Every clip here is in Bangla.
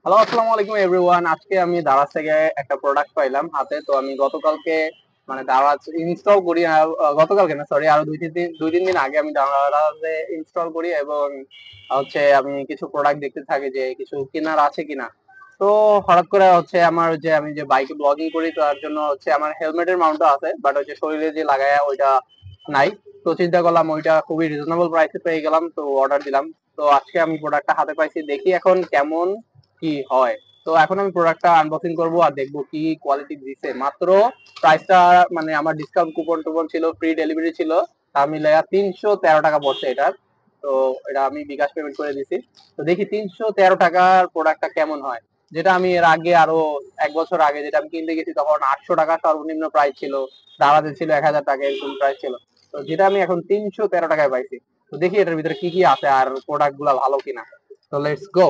হ্যালো, আসসালামু আলাইকুম এভরিওয়ান। আজকে আমি দারাজ থেকে একটা প্রোডাক্ট পাইলাম হাতে। তো আমি গতকালকে মানে দারাজ ইনস্টল করি। গতকালকে না, সরি, আরো দুই তিন দিন আগে আমি দারাজে ইনস্টল করি এবং হচ্ছে আমি কিছু প্রোডাক্ট দেখতে থাকি যে কিছু কেনার আছে কিনা। তো হঠাৎ করে হচ্ছে আমার যে আমি যে বাইকে ব্লগিং করি, তো তার জন্য হচ্ছে আমার হেলমেটের মাউন্টটা আছে, বাট হচ্ছে শরীরে যে লাগায় ওইটা নাই। তো চিন্তা করলাম ওইটা খুবই রিজনেবল প্রাইসে পেয়ে গেলাম, তো অর্ডার দিলাম। তো আজকে আমি প্রোডাক্টটা হাতে পাইছি, দেখি এখন কেমন কি হয়। তো এখন আমি প্রোডাক্টটা আনবক্সিং করবো আর দেখবো কি কোয়ালিটি দিছে। মাত্র প্রাইসটা মানে আমার ডিসকাউন্ট কুপন টুপন ছিল, ফ্রি ডেলিভারি ছিল, তা মিলাইয়া 313 টাকা পড়ছে এটার। তো এটা আমি বিকাশ পেমেন্ট করে দিছি। তো দেখি 313 টাকার প্রোডাক্টটা কেমন হয়। যেটা আমি এর আগে আরো 1 বছর আগে যেটা আমি কিনতে গেছি তখন 800 টাকা সর্বনিম্ন প্রাইস ছিল, দারাজে ছিল 1000 টাকা, এরকম প্রাইস ছিল। তো যেটা আমি এখন 313 টাকায় পাইছি। তো দেখি এটার ভিতরে কি কি আছে আর প্রোডাক্ট গুলা ভালো কিনা। তো লেটস গো।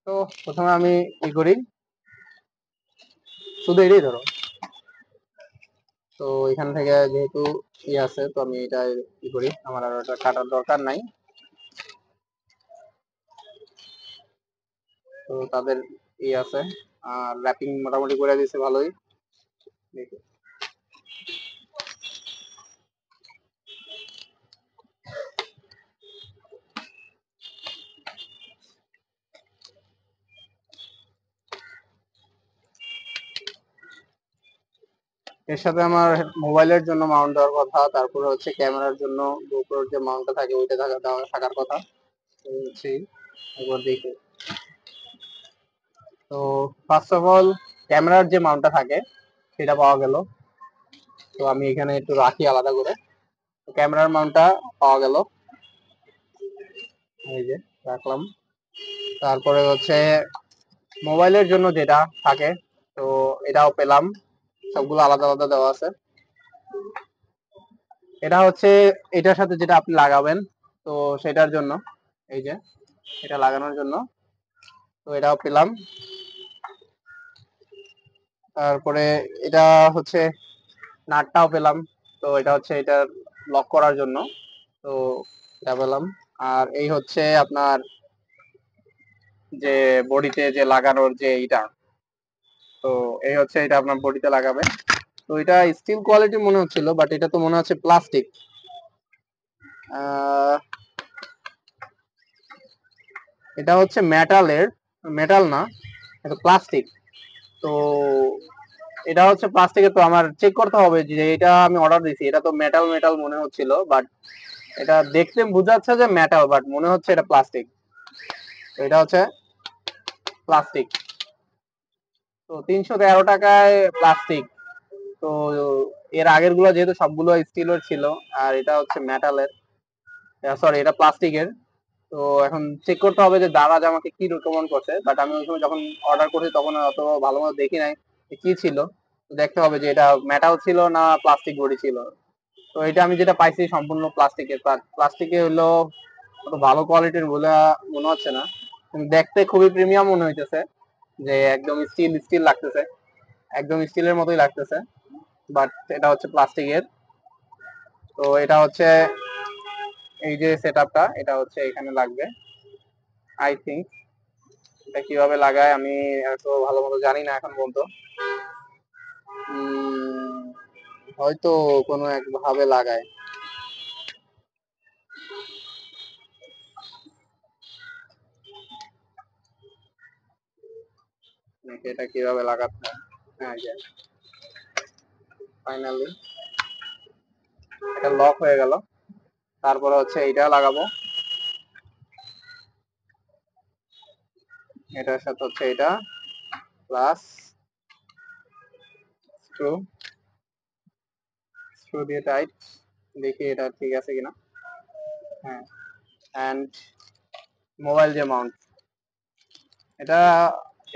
তো প্রথমে আমি কি করি, শুধু এটাই ধরো। তো এখান থেকে যেহেতু আছে, তো আমি এটা কি করি, আমার আর ওটা কাটার দরকার নাই। তো তাদের আছে, আর র্যাপিং মোটামুটি করে দিয়েছে ভালোই। দেখি। এর সাথে আমার মোবাইলের জন্য মাউন্ট দেওয়ার কথা, তারপরে হচ্ছে ক্যামেরার জন্য গোপ্রোর যে মাউন্টটা থাকে ওইটা থাকার কথা। তো হচ্ছে একবার দেখি। তো ফার্স্ট অফ অল ক্যামেরার যে মাউন্টটা থাকে সেটা পাওয়া গেল। তো আমি এখানে একটু রাখি আলাদা করে। তো ক্যামেরার মাউন্টটা পাওয়া গেল, এই যে রাখলাম। তারপরে হচ্ছে মোবাইলের জন্য যেটা থাকে, তো এটাও পেলাম, সবগুলো আলাদা আলাদা দেওয়া আছে। এটা হচ্ছে এটার সাথে যেটা আপনি লাগাবেন, তো সেটার জন্য, এই যে এটা লাগানোর জন্য, তো এটাও পেলাম। তারপরে এটা হচ্ছে নাটটাও পেলাম। তো এটা হচ্ছে এটা লক করার জন্য, তো এটা পেলাম। আর এই হচ্ছে আপনার যে বডিতে যে লাগানোর যে এইটা, তো এই হচ্ছে এটা আপনার বডিতে লাগাবে। তো এটা স্টিল কোয়ালিটি মনে হচ্ছিল, বাট এটা তো মনে হচ্ছে প্লাস্টিক। এটা হচ্ছে মেটালের, মেটাল না, এটা প্লাস্টিক। তো এটা হচ্ছে প্লাস্টিকের। তো আমার চেক করতে হবে যে এটা আমি অর্ডার দিছি, এটা তো মেটাল মেটাল মনে হচ্ছিল, বাট এটা দেখতে বোঝাচ্ছে যে মেটাল, বাট মনে হচ্ছে এটা প্লাস্টিক। তো এটা হচ্ছে প্লাস্টিক। তো 313 টাকায় প্লাস্টিক। তো এর আগের গুলো যেহেতু সবগুলো স্টিলের ছিল, আর এটা হচ্ছে মেটালের, সরি এটা প্লাস্টিকের। তো এখন চেক করতে হবে যে দারাজ আমাকে কি রিকমেন্ড করছে, বাট আমি ওই সময় যখন অর্ডার করছি তখন অত ভালো মতো দেখি নাই কি ছিল। তো দেখতে হবে যে এটা মেটাল ছিল না প্লাস্টিক বডি ছিল। তো এটা আমি যেটা পাইছি সম্পূর্ণ প্লাস্টিকের। প্লাস্টিকে হলো অত ভালো কোয়ালিটির বলে মনে হচ্ছে না, কিন্তু দেখতে খুবই প্রিমিয়াম মনে হইতেছে, যে একদম স্টিল স্টিল লাগতেছে, একদম স্টিলের মতোই লাগতেছে, বাট এটা হচ্ছে প্লাস্টিকের। তো এটা হচ্ছে এই যে সেটআপটা, এটা হচ্ছে এখানে লাগবে আই থিঙ্ক। এটা কিভাবে লাগায় আমি এত ভালো মতো জানি না এখন পর্যন্ত। হয়তো কোনো এক ভাবে লাগায়। নাকি এটা কিভাবে লাগাতে হয়। হ্যাঁ, যে ফাইনালি এটা লক হয়ে গেল। তারপরে হচ্ছে এইটা লাগাবো, এটার সাথে হচ্ছে এটা প্লাস স্ক্রু, স্ক্রু দিয়ে টাইট। দেখি এটা ঠিক আছে কিনা। হ্যাঁ, অ্যান্ড মোবাইল যে মাউন্ট, এটা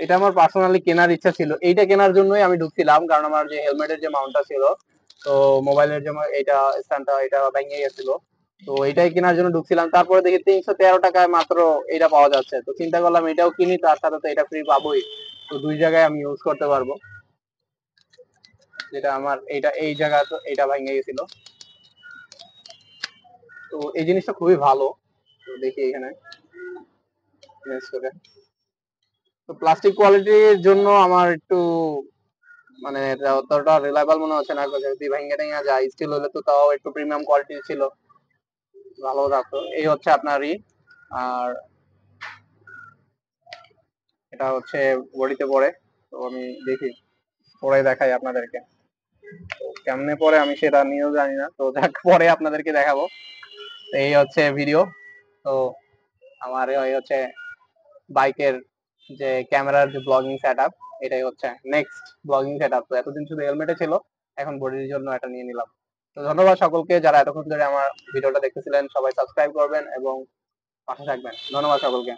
এটা আমার পার্সোনালি কেনার ইচ্ছা ছিল। এইটা কেনার জন্যই আমি ঢুকছিলাম, কারণ আমার যে হেলমেটের যে মাউন্টটা ছিল, তো মোবাইলের যে এটা স্ট্যান্ডটা এটা ভেঙে গেছিল। তো এটাই কেনার জন্য ঢুকছিলাম। তারপরে দেখি 313 টাকায় মাত্র এটা পাওয়া যাচ্ছে। তো চিন্তা করলাম এটাও কিনি, তার সাথে তো এটা ফ্রি পাবোই। তো দুই জায়গায় আমি ইউজ করতে পারবো। যেটা আমার এইটা এই জায়গা তো এটা ভেঙে গেছিল। তো এই জিনিসটা খুবই ভালো। তো দেখি এখানে তো প্লাস্টিক কোয়ালিটির জন্য আমার একটু মানে অতটা রিলায়েবল মনে হচ্ছে না, যদি ভেঙে টেঙে যায়। স্টিল হলে তো তাও একটু প্রিমিয়াম কোয়ালিটি ছিল, ভালো থাকতো। এই হচ্ছে আপনারই। আর এটা হচ্ছে বডিতে পড়ে, তো আমি দেখি পরে দেখাই আপনাদেরকে। তো কেমনে পরে আমি সেটা নিয়েও জানি না, তো দেখ পরে আপনাদেরকে দেখাবো। এই হচ্ছে ভিডিও। তো আমার এই হচ্ছে বাইকের যে ক্যামেরার যে ব্লগিং সেট আপ, এটাই হচ্ছে নেক্সট ব্লগিং সেট আপ। তো এতদিন শুধু হেলমেটে ছিল, এখন বডির জন্য এটা নিয়ে নিলাম। তো ধন্যবাদ সকলকে যারা এতক্ষণ ধরে আমার ভিডিওটা দেখতেছিলেন। সবাই সাবস্ক্রাইব করবেন এবং পাশে থাকবেন। ধন্যবাদ সকলকে।